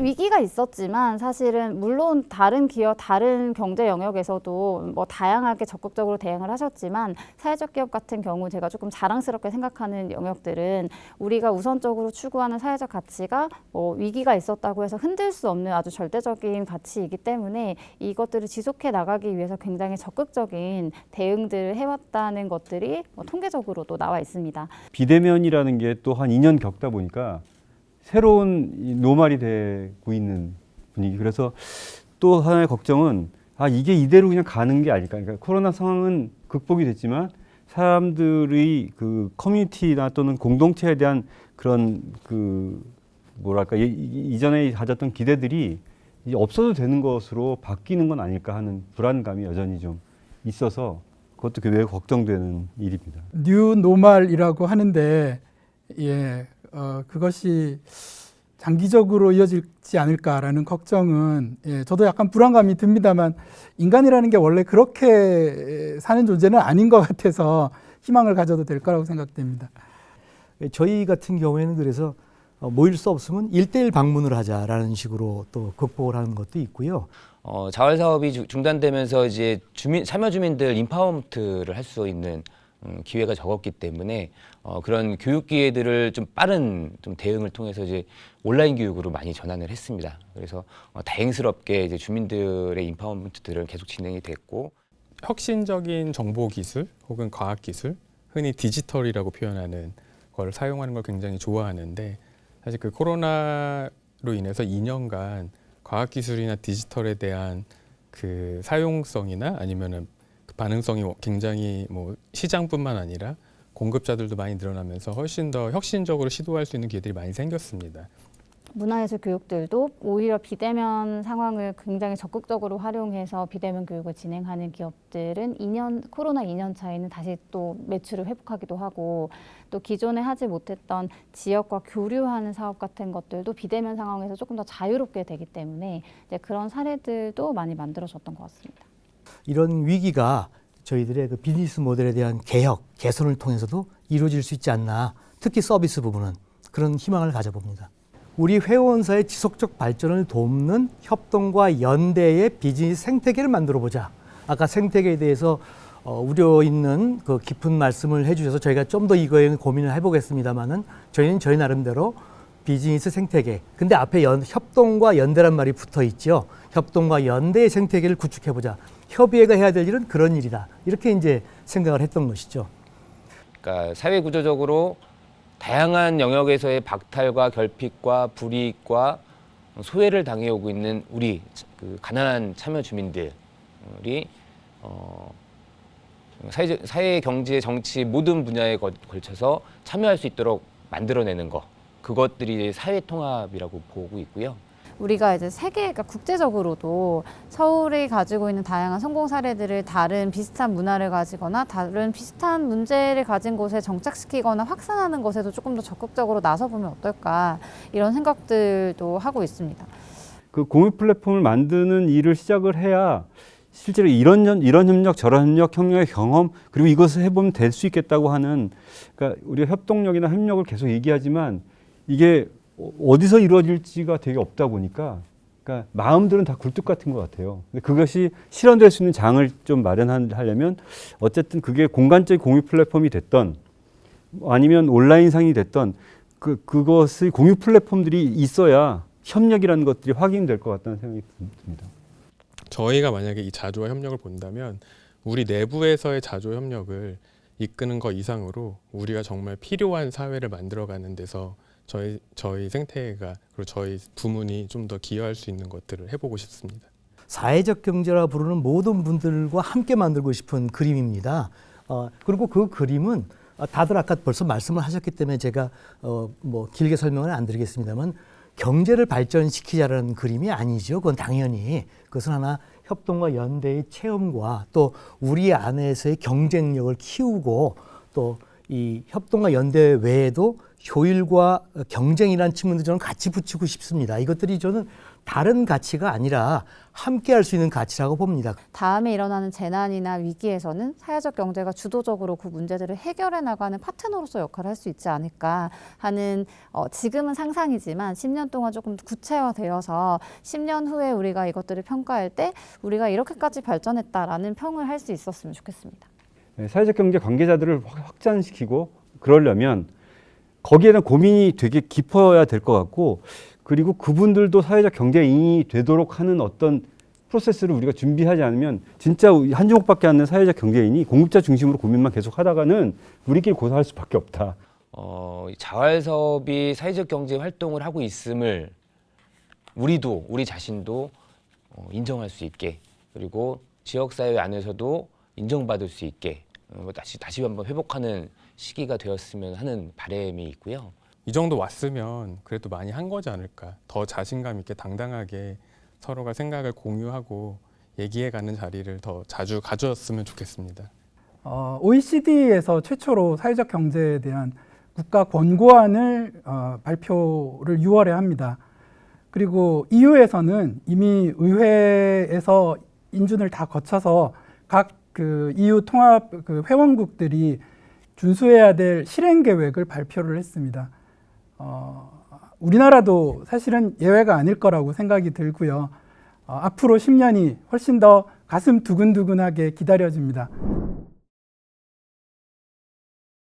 위기가 있었지만 사실은 물론 다른 기업, 다른 경제 영역에서도 뭐 다양하게 적극적으로 대응을 하셨지만 사회적 기업 같은 경우 제가 조금 자랑스럽게 생각하는 영역들은 우리가 우선적으로 추구하는 사회적 가치가 뭐 위기가 있었다고 해서 흔들 수 없는 아주 절대적인 가치이기 때문에 이것들을 지속해 나가기 위해서 굉장히 적극적인 대응들을 해왔다는 것들이 뭐 통계적으로도 나와 있습니다. 비대면이라는 게 또 한 2년 겪다 보니까 새로운 노말이 되고 있는 분위기. 그래서 또 하나의 걱정은 이게 이대로 그냥 가는 게 아닐까. 그러니까 코로나 상황은 극복이 됐지만 사람들의 그 커뮤니티나 또는 공동체에 대한 그런 뭐랄까 이전에 가졌던 기대들이 이제 없어도 되는 것으로 바뀌는 건 아닐까 하는 불안감이 여전히 좀 있어서 그것도 매우 걱정되는 일입니다. 뉴 노멀이라고 하는데 그것이 장기적으로 이어지지 않을까라는 걱정은 저도 약간 불안감이 듭니다만 인간이라는 게 원래 그렇게 사는 존재는 아닌 것 같아서 희망을 가져도 될 거라고 생각됩니다. 저희 같은 경우에는 그래서 모일 수 없으면 1:1 방문을 하자라는 식으로 또 극복을 하는 것도 있고요. 자활 사업이 중단되면서 이제 참여 주민들 인파워먼트를 할 수 있는 기회가 적었기 때문에 그런 교육 기회들을 좀 빠른 대응을 통해서 이제 온라인 교육으로 많이 전환을 했습니다. 그래서 다행스럽게 이제 주민들의 인파워먼트들은 계속 진행이 됐고, 혁신적인 정보 기술 혹은 과학 기술, 흔히 디지털이라고 표현하는 걸 사용하는 걸 굉장히 좋아하는데, 사실 그 코로나로 인해서 2년간 과학 기술이나 디지털에 대한 그 사용성이나 아니면은 그 반응성이 굉장히 뭐 시장뿐만 아니라 공급자들도 많이 늘어나면서 훨씬 더 혁신적으로 시도할 수 있는 기회들이 많이 생겼습니다. 문화예술 교육들도 오히려 비대면 상황을 굉장히 적극적으로 활용해서 비대면 교육을 진행하는 기업들은 코로나 2년 차에는 다시 또 매출을 회복하기도 하고, 또 기존에 하지 못했던 지역과 교류하는 사업 같은 것들도 비대면 상황에서 조금 더 자유롭게 되기 때문에 이제 그런 사례들도 많이 만들어졌던 것 같습니다. 이런 위기가 저희들의 그 비즈니스 모델에 대한 개혁, 개선을 통해서도 이루어질 수 있지 않나, 특히 서비스 부분은 그런 희망을 가져봅니다. 우리 회원사의 지속적 발전을 돕는 협동과 연대의 비즈니스 생태계를 만들어보자. 아까 생태계에 대해서 우려 있는 그 깊은 말씀을 해주셔서 저희가 좀 더 이거에 고민을 해보겠습니다만은 저희는 저희 나름대로 비즈니스 생태계. 근데 앞에 협동과 연대란 말이 붙어 있죠. 협동과 연대의 생태계를 구축해보자. 협의회가 해야 될 일은 그런 일이다. 이렇게 이제 생각을 했던 것이죠. 그러니까 사회 구조적으로 다양한 영역에서의 박탈과 결핍과 불이익과 소외를 당해오고 있는 우리 그 가난한 참여 주민들이 사회, 경제, 정치 모든 분야에 걸쳐서 참여할 수 있도록 만들어내는 것, 그것들이 사회 통합이라고 보고 있고요. 우리가 이제 그러니까 국제적으로도 서울이 가지고 있는 다양한 성공 사례들을 다른 비슷한 문화를 가지거나 다른 비슷한 문제를 가진 곳에 정착시키거나 확산하는 것에도 조금 더 적극적으로 나서보면 어떨까, 이런 생각들도 하고 있습니다. 그 공유 플랫폼을 만드는 일을 시작을 해야 실제로 이런 협력, 저런 협력, 협력의 경험, 그리고 이것을 해보면 될 수 있겠다고 하는, 그러니까 우리가 협동력이나 협력을 계속 얘기하지만 이게 어디서 이루어질지가 되게 없다 보니까, 그러니까 마음들은 다 굴뚝 같은 것 같아요. 근데 그것이 실현될 수 있는 장을 좀 마련하려면 어쨌든 그게 공간적 공유 플랫폼이 됐던 아니면 온라인상이 됐던 그것의 공유 플랫폼들이 있어야 협력이라는 것들이 확인될 것 같다는 생각이 듭니다. 저희가 만약에 이 자조와 협력을 본다면 우리 내부에서의 자조 협력을 이끄는 것 이상으로 우리가 정말 필요한 사회를 만들어가는 데서 저희 생태계가, 그리고 저희 부문이 좀 더 기여할 수 있는 것들을 해보고 싶습니다. 사회적 경제라 부르는 모든 분들과 함께 만들고 싶은 그림입니다. 그리고 그 그림은 다들 아까 벌써 말씀을 하셨기 때문에 제가 뭐 길게 설명을 안 드리겠습니다만, 경제를 발전시키자라는 그림이 아니죠. 그건 당연히. 그것은 하나 협동과 연대의 체험과 또 우리 안에서의 경쟁력을 키우고, 또 이 협동과 연대 외에도 효율과 경쟁이라는 측면도 저는 같이 붙이고 싶습니다. 이것들이 저는 다른 가치가 아니라 함께 할 수 있는 가치라고 봅니다. 다음에 일어나는 재난이나 위기에서는 사회적 경제가 주도적으로 그 문제들을 해결해 나가는 파트너로서 역할을 할 수 있지 않을까 하는 지금은 상상이지만 10년 동안 조금 구체화되어서 10년 후에 우리가 이것들을 평가할 때 우리가 이렇게까지 발전했다라는 평을 할 수 있었으면 좋겠습니다. 네, 사회적 경제 관계자들을 확장시키고 그러려면 거기에 대한 고민이 되게 깊어야 될 것 같고 그리고 그분들도 사회적 경제인이 되도록 하는 어떤 프로세스를 우리가 준비하지 않으면 진짜 한 주먹밖에 안 된 사회적 경제인이 공급자 중심으로 고민만 계속 하다가는 우리끼리 고사할 수밖에 없다. 자활사업이 사회적 경제 활동을 하고 있음을 우리 자신도 인정할 수 있게 그리고 지역사회 안에서도 인정받을 수 있게 다시 한번 회복하는 시기가 되었으면 하는 바람이 있고요. 이 정도 왔으면 그래도 많이 한 거지 않을까. 더 자신감 있게 당당하게 서로가 생각을 공유하고 얘기해가는 자리를 더 자주 가졌으면 좋겠습니다. OECD에서 최초로 사회적 경제에 대한 국가 권고안을 발표를 6월에 합니다. 그리고 EU에서는 이미 의회에서 인준을 다 거쳐서 각 그 EU 통합 그 회원국들이 준수해야 될 실행 계획을 발표를 했습니다. 우리나라도 사실은 예외가 아닐 거라고 생각이 들고요. 앞으로 10년이 훨씬 더 가슴 두근두근하게 기다려집니다.